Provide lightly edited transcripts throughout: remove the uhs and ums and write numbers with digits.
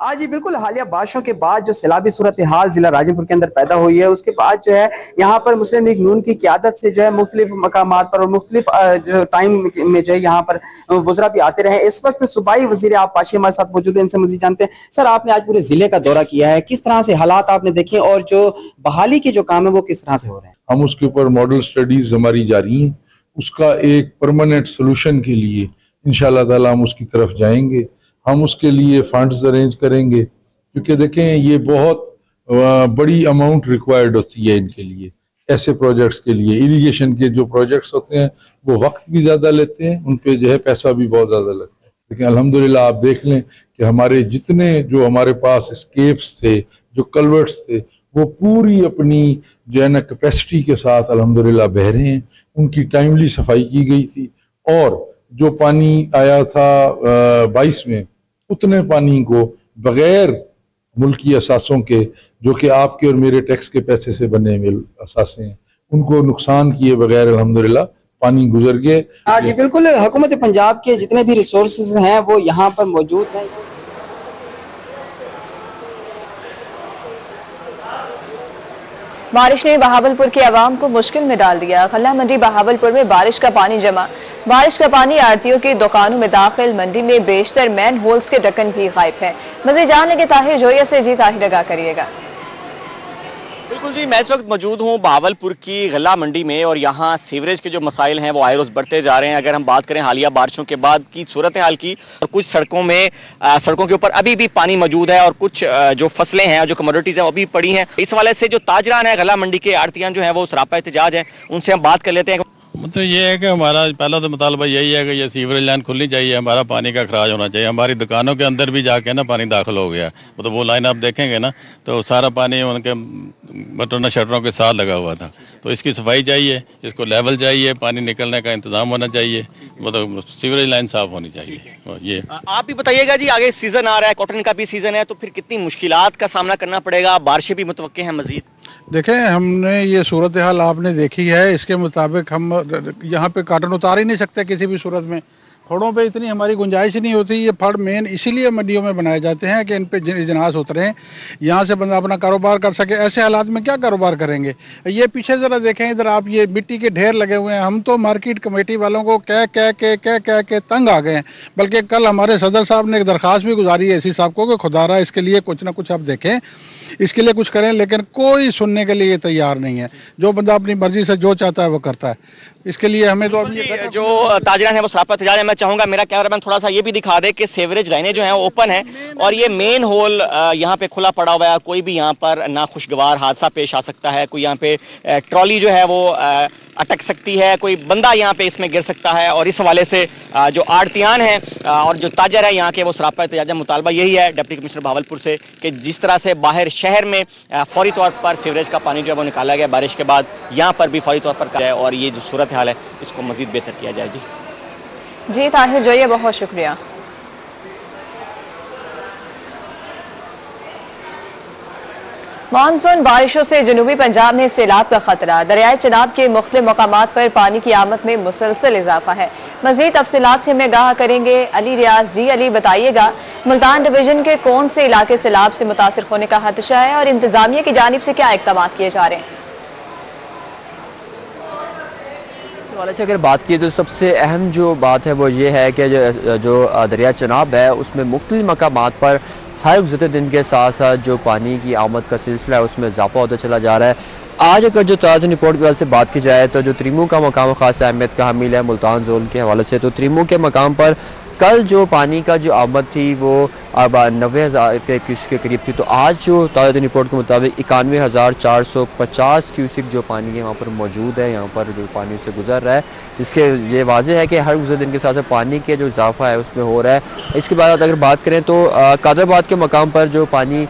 آج یہ بالکل حالیہ بارشوں کے بعد جو سیلابی صورتحال ضلع راجن پور کے اندر پیدا ہوئی ہے، اس کے بعد جو ہے یہاں پر مسلم لیگ نون کی قیادت سے جو ہے مختلف مقامات پر اور مختلف جو ٹائم میں جو ہے یہاں پر وزراء بھی آتے رہے۔ اس وقت صوبائی وزیر آب پاشی ہمارے ساتھ موجود ہیں، ان سے مزید جانتے ہیں۔ سر، آپ نے آج پورے ضلع کا دورہ کیا ہے، کس طرح سے حالات آپ نے دیکھے اور جو بحالی کے جو کام ہے وہ کس طرح سے ہو رہے ہیں؟ ہم اس کے اوپر ماڈل سٹڈیز ہماری جاری ہیں، اس کا ایک پرماننٹ سولوشن کے لیے انشاءاللہ تعالی ہم اس کی طرف جائیں گے۔ ہم اس کے لیے فنڈز ارینج کریں گے، کیونکہ دیکھیں یہ بہت بڑی اماؤنٹ ریکوائرڈ ہوتی ہے ان کے لیے، ایسے پروجیکٹس کے لیے۔ اریگیشن کے جو پروجیکٹس ہوتے ہیں وہ وقت بھی زیادہ لیتے ہیں، ان پہ جو ہے پیسہ بھی بہت زیادہ لگتا ہے، لیکن الحمدللہ آپ دیکھ لیں کہ ہمارے جتنے جو ہمارے پاس اسکیپس تھے، جو کلورٹس تھے، وہ پوری اپنی جو ہے نا کیپیسٹی کے ساتھ الحمدللہ بہہ رہے ہیں۔ ان کی ٹائملی صفائی کی گئی تھی، اور جو پانی آیا تھا 22 میں، اتنے پانی کو بغیر ملکی اثاثوں کے، جو کہ آپ کے اور میرے ٹیکس کے پیسے سے بنے ہوئے اثاثے ہیں، ان کو نقصان کیے بغیر الحمدللہ پانی گزر گئے۔ جی بالکل، حکومت پنجاب کے جتنے بھی ریسورسز ہیں وہ یہاں پر موجود ہیں۔ بارش نے بہاولپور کی عوام کو مشکل میں ڈال دیا۔ غلہ منڈی بہاولپور میں بارش کا پانی جمع، بارش کا پانی آڑتیوں کی دکانوں میں داخل، منڈی میں بیشتر مین ہولز کے ڈھکن بھی غائب ہیں۔ مزید جاننے کے طاہر جویا سے جی طاہر آگاہ کریے گا۔ بالکل جی، میں اس وقت موجود ہوں بہاولپور کی غلہ منڈی میں، اور یہاں سیوریج کے جو مسائل ہیں وہ آئے روز بڑھتے جا رہے ہیں۔ اگر ہم بات کریں حالیہ بارشوں کے بعد کی صورتحال کی، اور کچھ سڑکوں کے اوپر ابھی بھی پانی موجود ہے، اور کچھ جو فصلیں ہیں اور جو کموڈیٹیز ہیں وہ ابھی پڑی ہیں۔ اس حوالے سے جو تاجران ہیں غلہ منڈی کے، آڑتیاں جو ہیں، وہ سراپا احتجاج ہیں، ان سے ہم بات کر لیتے ہیں۔ مطلب یہ ہے کہ ہمارا پہلا تو مطالبہ یہی ہے کہ یہ سیوریج لائن کھلنی چاہیے، ہمارا پانی کا اخراج ہونا چاہیے۔ ہماری دکانوں کے اندر بھی جا کے نا پانی داخل ہو گیا، مطلب وہ لائن آپ دیکھیں گے نا تو سارا پانی ان کے بٹن شٹروں کے ساتھ لگا ہوا تھا۔ تو اس کی صفائی چاہیے، اس کو لیول چاہیے، پانی نکلنے کا انتظام ہونا چاہیے، مطلب سیوریج لائن صاف ہونی چاہیے۔ یہ آپ بھی بتائیے گا جی، آگے سیزن آ رہا ہے، کاٹن کا بھی سیزن ہے، تو پھر کتنی مشکلات کا سامنا کرنا پڑے گا؟ بارشیں بھی متوقع ہیں مزید؟ دیکھیں، ہم نے یہ صورتحال آپ نے دیکھی ہے، اس کے مطابق ہم یہاں پہ کاٹن اتار ہی نہیں سکتے کسی بھی صورت میں۔ پھڑوں پہ اتنی ہماری گنجائش ہی نہیں ہوتی۔ یہ پھڑ مین اسی لیے منڈیوں میں بنائے جاتے ہیں کہ ان پہ اجناس اتریں، یہاں سے بندہ اپنا کاروبار کر سکے۔ ایسے حالات میں کیا کاروبار کریں گے؟ یہ پیچھے ذرا دیکھیں، ادھر آپ یہ مٹی کے ڈھیر لگے ہوئے ہیں۔ ہم تو مارکیٹ کمیٹی والوں کو کہہ کے تنگ آ گئے ہیں، بلکہ کل ہمارے صدر صاحب نے ایک درخواست بھی گزاری ہے اسی صاحب کو کہ خدا رہا اس کے لیے کچھ نہ کچھ آپ دیکھیں، اس کے لیے کچھ کریں، لیکن کوئی سننے کے لیے تیار نہیں ہے۔ جو بندہ اپنی مرضی سے جو چاہتا ہے وہ کرتا ہے۔ اس کے لیے ہمیں تو جو تاجران ہیں وہ سراپا احتجاج ہے۔ میں چاہوں گا میرا کیمرہ مین تھوڑا سا یہ بھی دکھا دے کہ سیوریج لائنیں جو ہیں وہ اوپن ہیں، اور یہ مین ہول یہاں پہ کھلا پڑا ہوا ہے۔ کوئی بھی یہاں پر ناخوشگوار حادثہ پیش آ سکتا ہے، کوئی یہاں پہ ٹرالی جو ہے وہ اٹک سکتی ہے، کوئی بندہ یہاں پہ اس میں گر سکتا ہے، اور اس حوالے سے جو آڑتیان ہیں اور جو تاجر ہیں یہاں کے وہ سراپا احتجاج ہے۔ مطالبہ یہی ہے ڈپٹی کمشنر بہاولپور سے کہ جس طرح سے باہر شہر میں فوری طور پر سیوریج کا پانی جو ہے وہ نکالا گیا بارش کے بعد، یہاں پر بھی فوری طور پر کیا ہے، اور یہ جو صورتحال ہے اس کو مزید بہتر کیا جائے۔ جی طاہر جویا، بہت شکریہ۔ مانسون بارشوں سے جنوبی پنجاب میں سیلاب کا خطرہ، دریائے چناب کے مختلف مقامات پر پانی کی آمد میں مسلسل اضافہ ہے۔ مزید تفصیلات سے ہمیں آگاہ کریں گے علی ریاض۔ جی علی، بتائیے گا ملتان ڈویژن کے کون سے علاقے سیلاب سے متاثر ہونے کا خدشہ ہے، اور انتظامیہ کی جانب سے کیا اقدامات کیے جا رہے ہیں؟ حوالے سے اگر بات کی تو سب سے اہم جو بات ہے وہ یہ ہے کہ جو دریا چناب ہے اس میں مختلف مقامات پر ہر گزرتے دن کے ساتھ ساتھ جو پانی کی آمد کا سلسلہ ہے اس میں اضافہ ہوتا چلا جا رہا ہے۔ آج اگر جو تازہ رپورٹ کے حوالے سے بات کی جائے تو جو تریمو کا مقام خاص اہمیت کا حامل ہے ملتان زون کے حوالے سے، تو تریمو کے مقام پر کل جو پانی کا جو آمد تھی وہ 90,000 کیوسک کے قریب تھی، تو آج جو تازہ رپورٹ کے مطابق 91,450 کیوسک جو پانی ہے وہاں پر موجود ہے، یہاں پر جو پانی سے گزر رہا ہے، جس کے یہ واضح ہے کہ ہر گزرتے دن کے ساتھ پانی کے جو اضافہ ہے اس میں ہو رہا ہے۔ اس کے بعد اگر بات کریں تو قادر آباد کے مقام پر جو پانی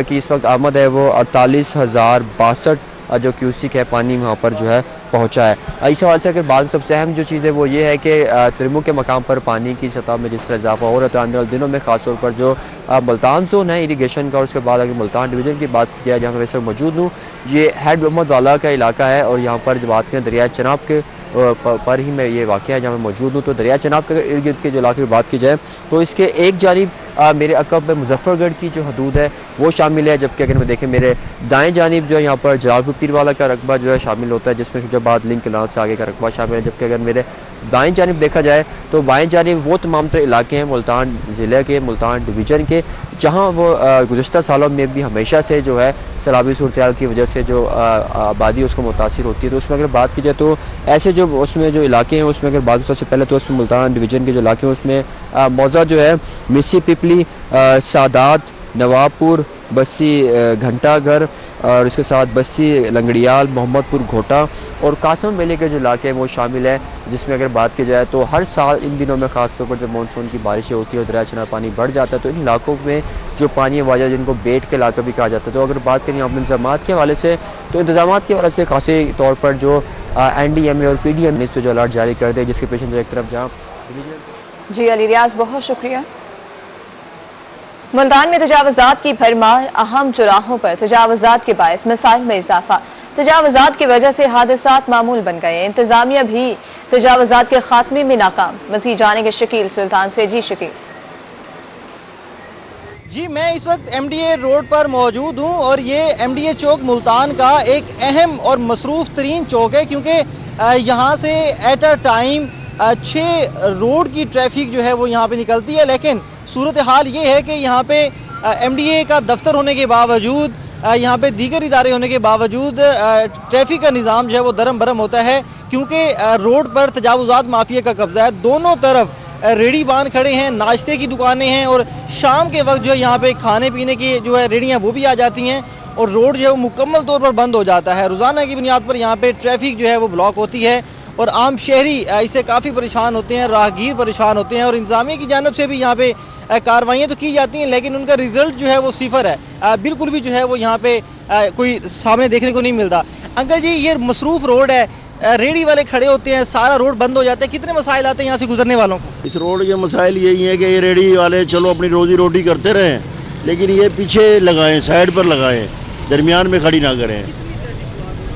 کی اس وقت آمد ہے وہ 48,062 جو کیوسک ہے پانی وہاں پر جو ہے پہنچا ہے۔ اس حوالے سے اگر بات سب سے اہم جو چیز ہے وہ یہ ہے کہ تریمو کے مقام پر پانی کی سطح میں جس طرح اضافہ ہو رہا ہے تو آنے والے دنوں میں خاص طور پر جو ملتان زون ہے اریگیشن کا، اور اس کے بعد اگر ملتان ڈویژن کی بات کی جائے جہاں میں ویسے موجود ہوں، یہ ہیڈ محمد والا کا علاقہ ہے، اور یہاں پر جو بات کریں دریائے چناب کے پر ہی میں یہ واقعہ ہے جہاں میں موجود ہوں، تو دریائے چناب کے ارد گرد کے جو علاقے کی بات کی جائے تو اس کے ایک جانب میرے عقب مظفر گڑھ کی جو حدود ہے وہ شامل ہے، جبکہ اگر میں دیکھیں میرے دائیں جانب جو ہے یہاں پر جلال پور پیروالا کا رقبہ جو ہے شامل ہوتا ہے، جس میں شجاع آباد لنک کنال سے آگے کا رقبہ شامل ہے، جبکہ اگر میرے بائیں جانب دیکھا جائے تو بائیں جانب وہ تمام تر علاقے ہیں ملتان ضلع کے، ملتان ڈویژن کے، جہاں وہ گزشتہ سالوں میں بھی ہمیشہ سے جو ہے سیلابی صورتحال کی وجہ سے جو آبادی اس کو متاثر ہوتی ہے۔ تو اس میں اگر بات کی جائے تو ایسے جو اس میں جو علاقے ہیں اس میں اگر بات سب سے پہلے تو اس میں ملتان ڈویژن کے جو علاقے ہیں اس میں موضع جو ہے مسی پپلی، سادات، نواب پور، بسی گھنٹا گھر اور اس کے ساتھ بسی لنگڑیال، محمد پور گھوٹا اور قاسم میلے کے جو علاقے ہیں وہ شامل ہے، جس میں اگر بات کی جائے تو ہر سال ان دنوں میں خاص طور پر جب مانسون کی بارشیں ہوتی ہیں اور دریائے چنار پانی بڑھ جاتا ہے تو ان علاقوں میں جو پانی واجہ جن کو بیٹ کے علاقہ بھی کہا جاتا ہے، تو اگر بات کریں آپ انتظامات کے حوالے سے تو انتظامات کے حوالے سے خاصے طور پر جو این ڈی ایم اے اور پی ڈی ایم نے اس پہ جو الرٹ جاری کر دے، جس کے پیش نظر ایک طرف جہاں جی علی ریاض بہت شکریہ۔ ملتان میں تجاوزات کی بھرمار، اہم چوراہوں پر تجاوزات کے باعث مسائل میں اضافہ، تجاوزات کی وجہ سے حادثات معمول بن گئے، انتظامیہ بھی تجاوزات کے خاتمے میں ناکام۔ مزید جانیں گے شکیل سلطان سے۔ جی شکیل۔ جی میں اس وقت ایم ڈی اے روڈ پر موجود ہوں اور یہ ایم ڈی اے چوک ملتان کا ایک اہم اور مصروف ترین چوک ہے، کیونکہ یہاں سے ایٹ اے ٹائم 6 روڈ کی ٹریفک جو ہے وہ یہاں پہ نکلتی ہے، لیکن صورتحال یہ ہے کہ یہاں پہ ایم ڈی اے کا دفتر ہونے کے باوجود، یہاں پہ دیگر ادارے ہونے کے باوجود ٹریفک کا نظام جو ہے وہ درم برم ہوتا ہے، کیونکہ روڈ پر تجاوزات مافیا کا قبضہ ہے۔ دونوں طرف ریڑھی بان کھڑے ہیں، ناشتے کی دکانیں ہیں اور شام کے وقت جو ہے یہاں پہ کھانے پینے کی جو ہے ریڑھیاں وہ بھی آ جاتی ہیں اور روڈ جو ہے وہ مکمل طور پر بند ہو جاتا ہے۔ روزانہ کی بنیاد پر یہاں پہ ٹریفک جو ہے وہ بلاک ہوتی ہے اور عام شہری اس سے کافی پریشان ہوتے ہیں، راہگیر پریشان ہوتے ہیں اور انتظامیہ کی جانب سے بھی یہاں پہ کاروائیاں تو کی جاتی ہیں، لیکن ان کا رزلٹ جو ہے وہ صفر ہے، بالکل بھی جو ہے وہ یہاں پہ کوئی سامنے دیکھنے کو نہیں ملتا۔ انکل جی یہ مصروف روڈ ہے، ریڑھی والے کھڑے ہوتے ہیں، سارا روڈ بند ہو جاتا ہے، کتنے مسائل آتے ہیں یہاں سے گزرنے والوں کو؟ اس روڈ کے مسائل یہی ہیں کہ یہ ریڑھی والے چلو اپنی روزی روٹی کرتے رہیں، لیکن یہ پیچھے لگائیں، سائڈ پر لگائیں، درمیان میں کھڑی نہ کریں،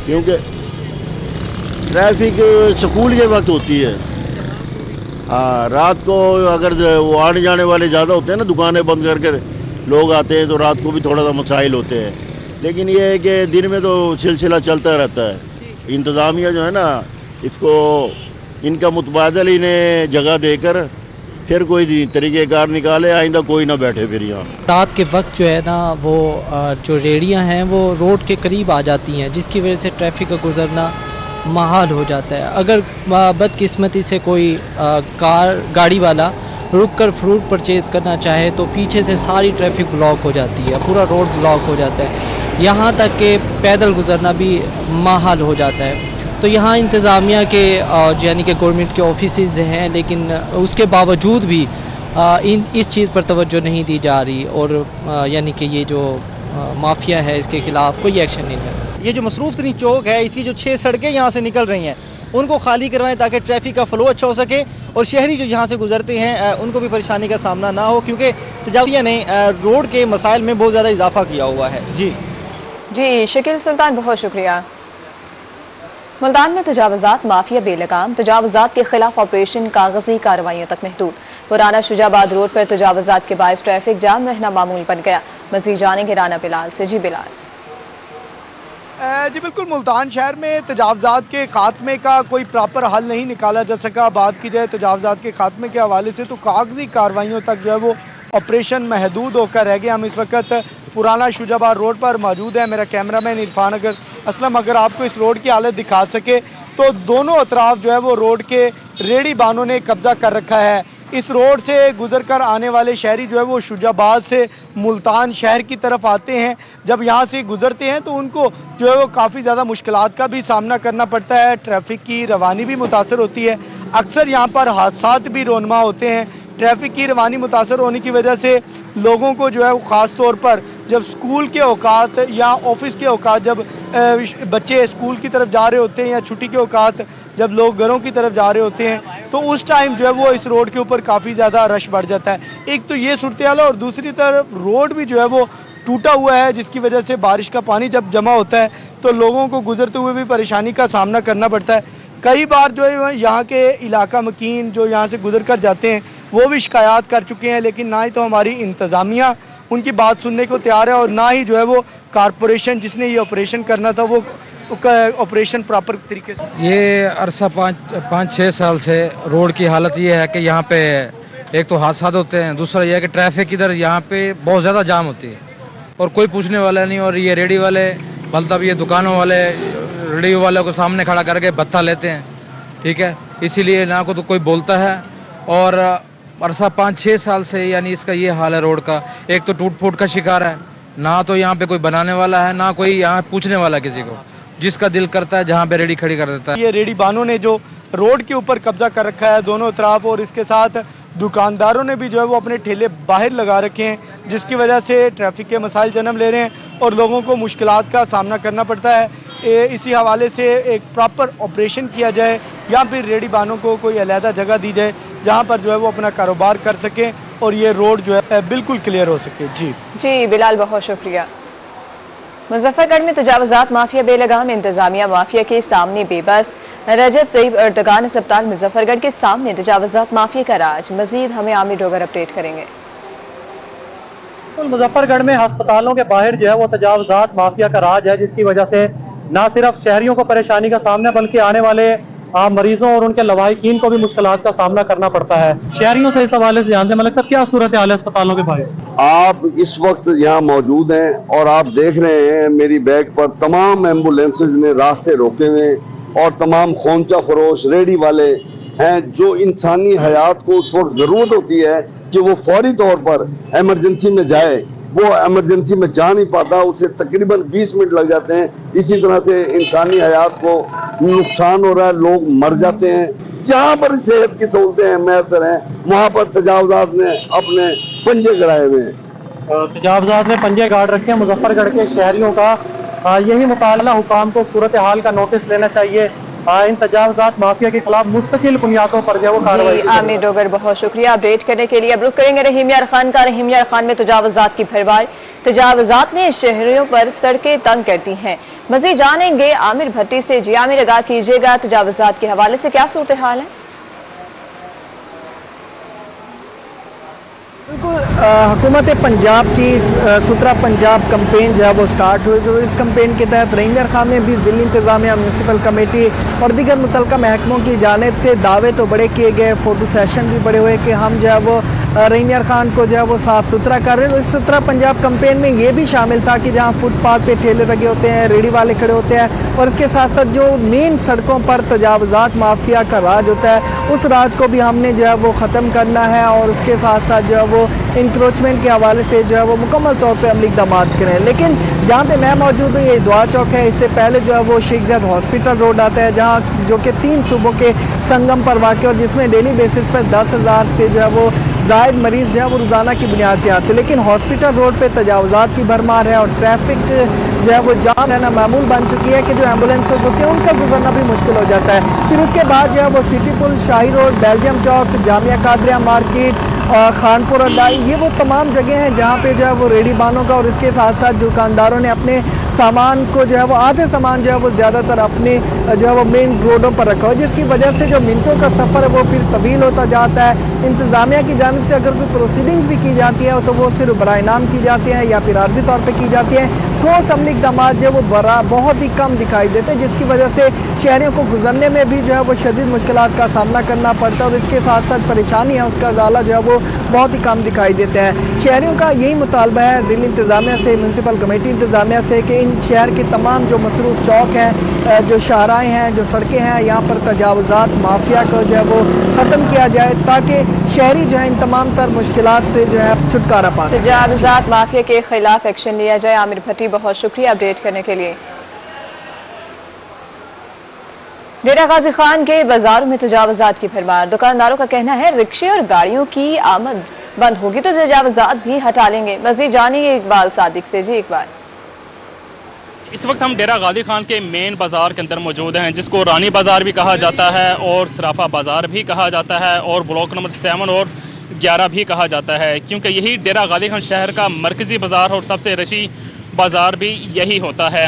کیونکہ ٹریفک سکول کے وقت ہوتی ہے۔ ہاں رات کو اگر وہ آنے جانے والے زیادہ ہوتے ہیں نا، دکانیں بند کر کے لوگ آتے ہیں تو رات کو بھی تھوڑا سا مسائل ہوتے ہیں، لیکن یہ ہے کہ دن میں تو سلسلہ چلتا رہتا ہے۔ انتظامیہ جو ہے نا اس کو ان کا متبادل انہیں جگہ دے کر پھر کوئی طریقہ کار نکالے، آئندہ کوئی نہ بیٹھے پھر یہاں۔ رات کے وقت جو ہے نا وہ جو ریڑیاں ہیں وہ روڈ کے قریب آ جاتی ہیں، جس کی وجہ سے ٹریفک کا گزرنا محال ہو جاتا ہے۔ اگر بدقسمتی سے کوئی گاڑی والا رک کر فروٹ پرچیز کرنا چاہے تو پیچھے سے ساری ٹریفک بلاک ہو جاتی ہے، پورا روڈ بلاک ہو جاتا ہے، یہاں تک کہ پیدل گزرنا بھی محال ہو جاتا ہے۔ تو یہاں انتظامیہ کے یعنی کہ گورنمنٹ کے آفیسز ہیں، لیکن اس کے باوجود بھی اس چیز پر توجہ نہیں دی جا رہی اور یعنی کہ یہ جو مافیا ہے اس کے خلاف کوئی ایکشن نہیں ہے۔ یہ جو مصروف ترین چوک ہے اس کی جو 6 سڑکیں یہاں سے نکل رہی ہیں ان کو خالی کروائیں تاکہ ٹریفک کا فلو اچھا ہو سکے اور شہری جو یہاں سے گزرتے ہیں ان کو بھی پریشانی کا سامنا نہ ہو، کیونکہ تجاوزیہ نے روڈ کے مسائل میں بہت زیادہ اضافہ کیا ہوا ہے۔ جی شکیل سلطان بہت شکریہ۔ ملتان میں تجاوزات مافیا بے لگام، تجاوزات کے خلاف آپریشن کاغذی کارروائیوں تک محدود۔ پرانا شجاع آباد روڈ پر تجاوزات کے باعث ٹریفک جام رہنا معمول بن گیا۔ مزید جانیں گے رانا بلال سے۔ جی بلال۔ جی بالکل، ملتان شہر میں تجاوزات کے خاتمے کا کوئی پراپر حل نہیں نکالا جا سکا۔ بات کی جائے تجاوزات کے خاتمے کے حوالے سے تو کاغذی کارروائیوں تک جو ہے وہ آپریشن محدود ہو کر رہ گیا۔ ہم اس وقت پرانا شجاع آباد روڈ پر موجود ہے، میرا کیمرہ مین عرفان اسلم اگر آپ کو اس روڈ کی حالت دکھا سکے تو دونوں اطراف جو ہے وہ روڈ کے ریڑھی بانوں نے قبضہ کر رکھا ہے۔ اس روڈ سے گزر کر آنے والے شہری جو ہے وہ شجاع آباد سے ملتان شہر کی طرف آتے ہیں، جب یہاں سے گزرتے ہیں تو ان کو جو ہے وہ کافی زیادہ مشکلات کا بھی سامنا کرنا پڑتا ہے، ٹریفک کی روانی بھی متاثر ہوتی ہے، اکثر یہاں پر حادثات بھی رونما ہوتے ہیں۔ ٹریفک کی روانی متاثر ہونے کی وجہ سے لوگوں کو جو ہے وہ خاص طور پر جب اسکول کے اوقات یا آفس کے اوقات، جب بچے اسکول کی طرف جا رہے ہوتے ہیں یا چھٹی کے اوقات جب لوگ گھروں کی طرف جا رہے ہوتے ہیں تو اس ٹائم جو ہے وہ اس روڈ کے اوپر کافی زیادہ رش بڑھ جاتا ہے۔ ایک تو یہ صورتحال ہے اور دوسری طرف روڈ بھی جو ہے وہ ٹوٹا ہوا ہے، جس کی وجہ سے بارش کا پانی جب جمع ہوتا ہے تو لوگوں کو گزرتے ہوئے بھی پریشانی کا سامنا کرنا پڑتا ہے۔ کئی بار جو ہے یہاں کے علاقہ مکین جو یہاں سے گزر کر جاتے ہیں وہ بھی شکایات کر چکے ہیں, لیکن نہ ہی تو ہماری انتظامیہ ان کی بات سننے کو تیار ہے اور نہ ہی جو ہے وہ کارپوریشن جس نے یہ آپریشن کرنا تھا وہ آپریشن پراپر طریقے سے. یہ عرصہ 5-6 سال سے روڈ کی حالت یہ ہے کہ یہاں پہ ایک تو حادثات ہوتے ہیں, دوسرا یہ ہے کہ ٹریفک ادھر یہاں پہ بہت زیادہ جام ہوتی ہے اور کوئی پوچھنے والا نہیں. اور یہ ریڈی والے مطلب یہ دکانوں والے ریڈی والوں کو سامنے کھڑا کر کے بھتہ لیتے ہیں, ٹھیک ہے, اسی لیے نہ کو تو کوئی بولتا ہے. اور عرصہ 5-6 سال سے یعنی اس کا یہ حال ہے روڈ کا. ایک تو ٹوٹ پھوٹ کا شکار ہے, نہ تو یہاں پہ کوئی بنانے والا ہے, نہ کوئی یہاں پوچھنے والا کسی کو. جس کا دل کرتا ہے جہاں پہ ریڈی کھڑی کر دیتا ہے. یہ ریڈی بانوں نے جو روڈ کے اوپر قبضہ کر رکھا ہے دونوں طرف, اور اس کے ساتھ دکانداروں نے بھی جو ہے وہ اپنے ٹھیلے باہر لگا رکھے ہیں, جس کی وجہ سے ٹریفک کے مسائل جنم لے رہے ہیں اور لوگوں کو مشکلات کا سامنا کرنا پڑتا ہے. اسی حوالے سے ایک پراپر آپریشن کیا جائے یا پھر ریڈی بانوں کو کوئی علیحدہ جگہ دی جائے جہاں پر جو ہے وہ اپنا کاروبار کر سکیں اور یہ روڈ جو ہے بالکل کلیئر ہو سکے. جی بلال, بہت شکریہ. مظفر گڑھ میں تجاوزات مافیا بے لگام, انتظامیہ مافیا کے سامنے بے بس. رجب طیب اردگان اسپتال مظفر گڑھ کے سامنے تجاوزات مافیا کا راج. مزید ہمیں عامر ڈوگر اپڈیٹ کریں گے. مظفر گڑھ میں ہسپتالوں کے باہر جو ہے وہ تجاوزات مافیا کا راج ہے, جس کی وجہ سے نہ صرف شہریوں کو پریشانی کا سامنا بلکہ آنے والے مریضوں اور ان کے لواحقین کو بھی مشکلات کا سامنا کرنا پڑتا ہے. شہریوں سے اس حوالے سے جانتے ہیں ملک صاحب کیا صورتحال ہے اسپتالوں کے باہر؟ آپ اس وقت یہاں موجود ہیں اور آپ دیکھ رہے ہیں میری بیک پر تمام ایمبولینسز نے راستے روکے ہوئے اور تمام خونچہ فروش ریڈی والے ہیں جو انسانی حیات کو اس وقت ضرورت ہوتی ہے کہ وہ فوری طور پر ایمرجنسی میں جائے, وہ ایمرجنسی میں جا نہیں پاتا, اسے تقریباً 20 منٹ لگ جاتے ہیں. اسی طرح سے انسانی حیات کو نقصان ہو رہا ہے, لوگ مر جاتے ہیں. جہاں پر صحت کی سہولتیں میسر ہیں وہاں پر تجاوزات نے اپنے پنجے گڑائے ہوئے ہیں. تجاوزات نے پنجے گاڑ رکھے ہیں مظفر گڑھ کے شہریوں کا. یہی مطالبہ حکام کو صورتحال کا نوٹس لینا چاہیے. ان تجاوزات مافیا کے خلاف مستقل بنیادوں پر جو کارروائی. عامر ڈوگر, بہت شکریہ اپڈیٹ کرنے کے لیے. اب رخ کریں گے رحیم یار خان کا. رحیم یار خان میں تجاوزات کی بھرمار, تجاوزات نے شہریوں پر سڑکیں تنگ کر دی ہیں. مزید جانیں گے عامر بھٹی سے. جی عامر, آگاہ کیجیے گا تجاوزات کے حوالے سے کیا صورتحال ہے؟ بالکل, حکومت پنجاب کی ستھرا پنجاب کمپین جو ہے وہ سٹارٹ ہوئی. تو اس کمپین کے تحت رحیم یار خان میں بھی ضلعی انتظامیہ, میونسپل کمیٹی اور دیگر متعلقہ محکموں کی جانب سے دعوے تو بڑے کیے گئے, فوٹو سیشن بھی بڑے ہوئے کہ ہم جو ہے وہ رحیم یار خان کو جو ہے وہ صاف ستھرا کر رہے ہیں. اس ستھرا پنجاب کمپین میں یہ بھی شامل تھا کہ جہاں فٹ پاتھ پہ ٹھیلے لگے ہوتے ہیں, ریڑھی والے کھڑے ہوتے ہیں اور اس کے ساتھ ساتھ جو مین سڑکوں پر تجاوزات مافیا کا راج ہوتا ہے اس راج کو بھی ہم نے جو ہے وہ ختم کرنا ہے اور اس کے ساتھ ساتھ جو ہے وہ انکروچمنٹ کے حوالے سے جو ہے وہ مکمل طور پہ عملی اقدامات کریں. لیکن جہاں پہ میں موجود ہوں یہ دعا چوک ہے. اس سے پہلے جو ہے وہ شیخ زید ہاسپٹل روڈ آتا ہے جہاں جو کہ 3 صوبوں کے سنگم پر واقع اور جس میں ڈیلی بیسس پر 10,000 سے جو ہے وہ زائد مریض جو ہے وہ روزانہ کی بنیاد پہ آتے ہیں. لیکن ہاسپٹل روڈ پہ تجاوزات کی بھرمار ہے اور ٹریفک جو ہے وہ جام رہنا معمول بن چکی ہے کہ جو ایمبولینسز ہوتی ہیں ان کا گزرنا بھی مشکل ہو جاتا ہے. پھر اس کے بعد جو ہے وہ سٹی پل, شاہی روڈ, بیلجیم چوک, جامعہ قادریہ مارکیٹ, خانپور اڈائی, یہ وہ تمام جگہ ہیں جہاں پہ جو ہے وہ ریڑھی بانوں کا اور اس کے ساتھ ساتھ دکانداروں نے اپنے سامان کو جو ہے وہ آدھے سامان جو ہے وہ زیادہ تر اپنے جو ہے وہ مین روڈوں پر رکھا ہو, جس کی وجہ سے جو منٹوں کا سفر ہے وہ پھر طویل ہوتا جاتا ہے. انتظامیہ کی جانب سے اگر کوئی پروسیڈنگز بھی کی جاتی ہے تو وہ صرف برائے نام کی جاتی ہیں یا پھر عارضی طور پہ کی جاتی ہیں. ٹھوس عملی اقدامات جو ہے وہ بہت ہی کم دکھائی دیتے ہیں, جس کی وجہ سے شہریوں کو گزرنے میں بھی جو ہے وہ شدید مشکلات کا سامنا کرنا پڑتا ہے اور اس کے ساتھ ساتھ پریشانی ہے اس کا ازالہ جو ہے وہ بہت ہی کم دکھائی دیتے ہیں. شہریوں کا یہی مطالبہ ہے ضلعی انتظامیہ سے, میونسپل کمیٹی انتظامیہ سے کہ ان شہر کے تمام جو مصروف چوک ہیں, جو شاہراہیں ہیں, جو سڑکیں ہیں, یہاں پر تجاوزات مافیا کو جو ہے وہ ختم کیا جائے تاکہ شہری جو ہے ان تمام تر مشکلات سے جو ہے چھٹکارا پائے. تجاوزات مافیا کے خلاف ایکشن لیا جائے. عامر بھٹی, بہت شکریہ اپڈیٹ کرنے کے لیے. ڈیرہ غازی خان کے بازاروں میں تجاوزات کی بھرمار. دکانداروں کا کہنا ہے رکشے اور گاڑیوں کی آمد بند ہوگی تو تجاوزات بھی ہٹا لیں گے. مزید جانیں گے اقبال صادق سے. جی اقبال. اس وقت ہم ڈیرہ غازی خان کے مین بازار کے اندر موجود ہیں جس کو رانی بازار بھی کہا جاتا ہے اور صرافہ بازار بھی کہا جاتا ہے اور بلاک نمبر 7 اور 11 بھی کہا جاتا ہے, کیونکہ یہی ڈیرہ غازی خان شہر کا مرکزی بازار اور سب سے رشی بازار بھی یہی ہوتا ہے.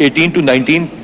18 to 19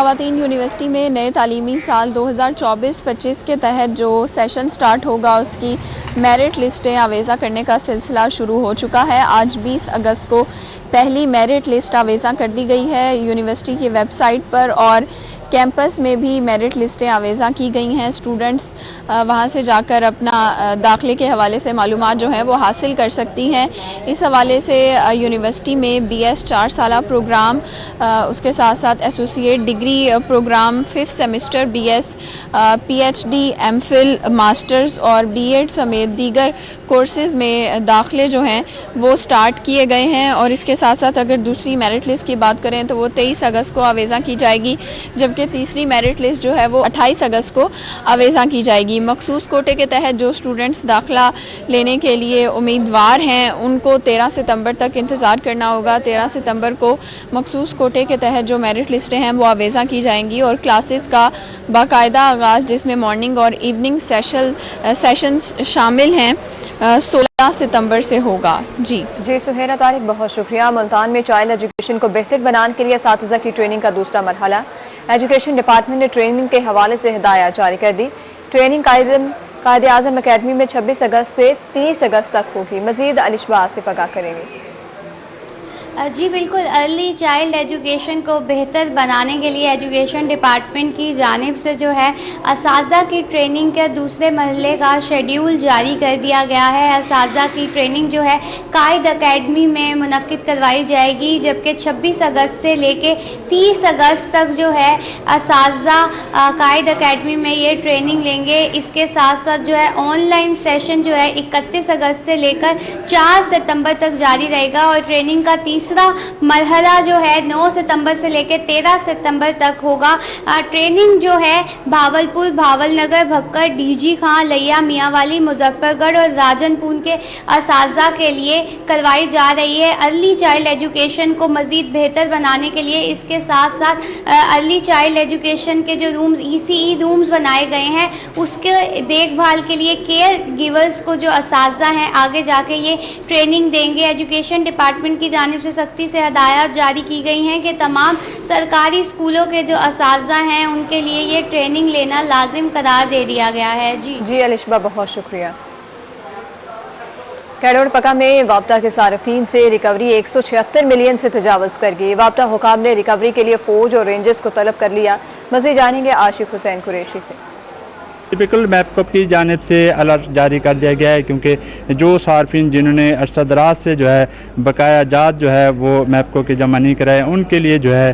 خواتین یونیورسٹی میں نئے تعلیمی سال 2024-25 کے تحت جو سیشن سٹارٹ ہوگا اس کی میرٹ لسٹیں آویزہ کرنے کا سلسلہ شروع ہو چکا ہے۔ آج 20 اگست کو پہلی میرٹ لسٹ آویزہ کر دی گئی ہے یونیورسٹی کی ویب سائٹ پر، اور کیمپس میں بھی میرٹ لسٹیں آویزہ کی گئی ہیں۔ اسٹوڈنٹس وہاں سے جا کر اپنا داخلے کے حوالے سے معلومات جو ہیں وہ حاصل کر سکتی ہیں۔ اس حوالے سے یونیورسٹی میں BS 4 سالہ پروگرام، اس کے ساتھ ساتھ associate degree program 5th semester BS، PhD، MPhil، masters اور B.Ed سمیت دیگر کورسز میں داخلے جو ہیں وہ سٹارٹ کیے گئے ہیں، اور اس کے ساتھ ساتھ اگر دوسری میرٹ لسٹ کی بات کریں تو وہ 23 اگست کو آویزہ کی جائے گی، جبکہ تیسری میرٹ لسٹ جو ہے وہ 28 اگست کو آویزہ کی جائے گی۔ مخصوص کوٹے کے تحت جو اسٹوڈنٹس داخلہ لینے کے لیے امیدوار ہیں ان کو 13 ستمبر تک انتظار کرنا ہوگا۔ 13 ستمبر کو مخصوص کوٹے کے تحت جو میرٹ لسٹیں ہیں وہ آویزہ کی جائیں گی، اور کلاسز کا باقاعدہ آغاز جس میں مارننگ اور ایوننگ سیشنز شامل ہیں 16 ستمبر سے ہوگا۔ جی سہیرہ طارق، بہت شکریہ۔ ملتان میں چائلڈ ایجوکیشن کو بہتر بنانے کے لیے اساتذہ کی ٹریننگ کا دوسرا مرحلہ، ایجوکیشن ڈپارٹمنٹ نے ٹریننگ کے حوالے سے ہدایات جاری کر دی۔ ٹریننگ قائد اعظم اکیڈمی میں 26 اگست سے 30 اگست تک ہوگی۔ مزید الشبہ آصف آگاہ کریں گے۔ جی بالکل، ارلی چائلڈ ایجوکیشن کو بہتر بنانے کے لیے ایجوکیشن ڈپارٹمنٹ کی جانب سے جو ہے اساتذہ کی ٹریننگ کے دوسرے مرحلے کا شیڈیول جاری کر دیا گیا ہے۔ اساتذہ کی ٹریننگ جو ہے قائد اکیڈمی میں منعقد کروائی جائے گی، جبکہ 26 اگست سے لے کے 30 اگست تک جو ہے اساتذہ قائد اکیڈمی میں یہ ٹریننگ لیں گے۔ اس کے ساتھ ساتھ جو ہے آن لائن سیشن جو ہے 31 اگست سے لے کر 4 ستمبر تک جاری رہے گا، اور ٹریننگ کا تیسرا مرحلہ جو ہے 9 ستمبر سے لے کے 13 ستمبر تک ہوگا۔ ٹریننگ جو ہے بھاولپور، بھاول نگر، بھکر، DG خان، لیا، میاں والی، مظفر گڑھ اور راجن پور کے اساتذہ کے لیے کروائی جا رہی ہے۔ ارلی چائلڈ ایجوکیشن کو مزید بہتر بنانے کے لیے اس کے ساتھ ساتھ ارلی چائلڈ ایجوکیشن کے جو رومز ECE رومز بنائے گئے ہیں اس کے دیکھ بھال کے لیے کیئر گیورز کو جو اساتذہ ہیں آگے جا کے یہ ٹریننگ دیں گے۔ ایجوکیشن ڈپارٹمنٹ کی جانب سے سختی سے ہدایات جاری کی گئی ہیں کہ تمام سرکاری اسکولوں کے جو اساتذہ ہیں ان کے لیے یہ ٹریننگ لینا لازم قرار دے دیا گیا ہے۔ جی الشبہ، بہت شکریہ۔ کیڑوڑ پکا میں وابٹا کے صارفین سے ریکوری 176 ملین سے تجاوز کر گئی۔ وابٹا حکام نے ریکوری کے لیے فوج اور رینجرز کو طلب کر لیا۔ مزید جانیں گے عاشق حسین قریشی سے۔ ٹپیکل میپکو کی جانب سے الرٹ جاری کر دیا گیا ہے، کیونکہ جو صارفین جنہوں نے عرصہ دراز سے جو ہے بقایا جات جو ہے وہ میپکو کے جمع نہیں کرائے ان کے لیے جو ہے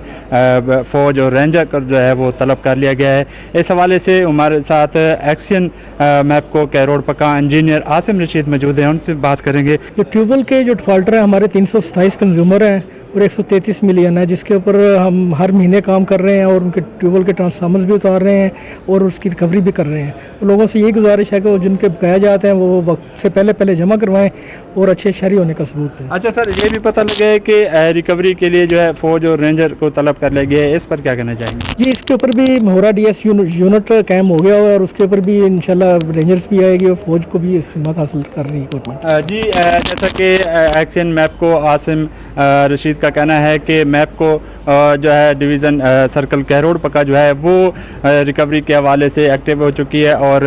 فوج اور رینجر کا جو ہے وہ طلب کر لیا گیا ہے۔ اس حوالے سے ہمارے ساتھ ایکسین میپکو کیروڑ پکا انجینئر عاصم رشید موجود ہیں، ان سے بات کریں گے۔ جو ٹیوبویل کے جو ڈیفالٹر ہیں ہمارے 327 کنزیومر ہیں اور 133 ملین ہے، جس کے اوپر ہم ہر مہینے کام کر رہے ہیں اور ان کے ٹیوبویل کے ٹرانسفارمرز بھی اتار رہے ہیں اور اس کی ریکوری بھی کر رہے ہیں۔ لوگوں سے یہ گزارش ہے کہ وہ جن کے بقایا جاتے ہیں وہ وقت سے پہلے جمع کروائیں اور اچھے شہری ہونے کا ثبوت دیں۔ اچھا سر، یہ بھی پتہ لگا ہے کہ ریکوری کے لیے جو ہے فوج اور رینجر کو طلب کر لیا گیا ہے، اس پر کیا کہنا چاہیں گے؟ جی اس کے اوپر بھی مہورا DS یونٹ قائم ہو گیا ہوا ہے اور اس کے اوپر بھی انشاءاللہ رینجرز بھی آئے گی اور فوج کو بھی خدمات حاصل کر رہی ہے۔ جی جیسا کہ ایکسین میپ کو عاصم رشید کا کہنا ہے کہ میپ کو جو ہے ڈویژن سرکل کیروڑ پکا جو ہے وہ ریکوری کے حوالے سے ایکٹیو ہو چکی ہے اور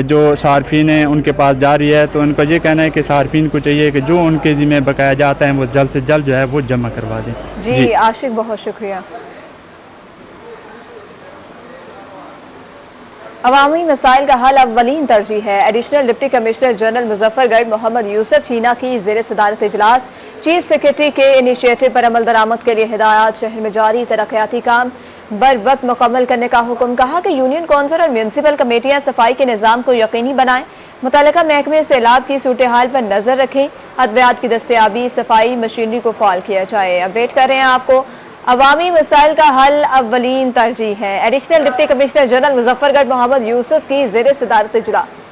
جو صارفین ہیں ان کے پاس جا رہی ہے، تو ان کا یہ کہنا ہے کہ صارفین کو چاہیے کہ جو ان کے ذمہ بقایا جاتا ہے وہ جلد سے جلد جو ہے وہ جمع کروا دیں۔ جی عاشق، بہت شکریہ۔ عوامی مسائل کا حل اولین ترجیح ہے۔ Additional deputy commissioner general Muzaffar گڑھ محمد یوسف چینا کی زیر صدارت اجلاس، چیف سیکرٹری کے انیشیٹو پر عمل درآمد کے لیے ہدایات۔ شہر میں جاری ترقیاتی کام بر وقت مکمل کرنے کا حکم۔ کہا کہ یونین کونسل اور میونسپل کمیٹیاں صفائی کے نظام کو یقینی بنائیں، متعلقہ محکمے سیلاب کی صورتحال پر نظر رکھیں، ادویات کی دستیابی، صفائی مشینری کو فعال کیا جائے۔ اپڈیٹ کر رہے ہیں آپ کو، عوامی مسائل کا حل اولین ترجیح ہے۔ Additional deputy commissioner general Muzaffar گڑھ محمد یوسف کی زیر صدارت اجلاس۔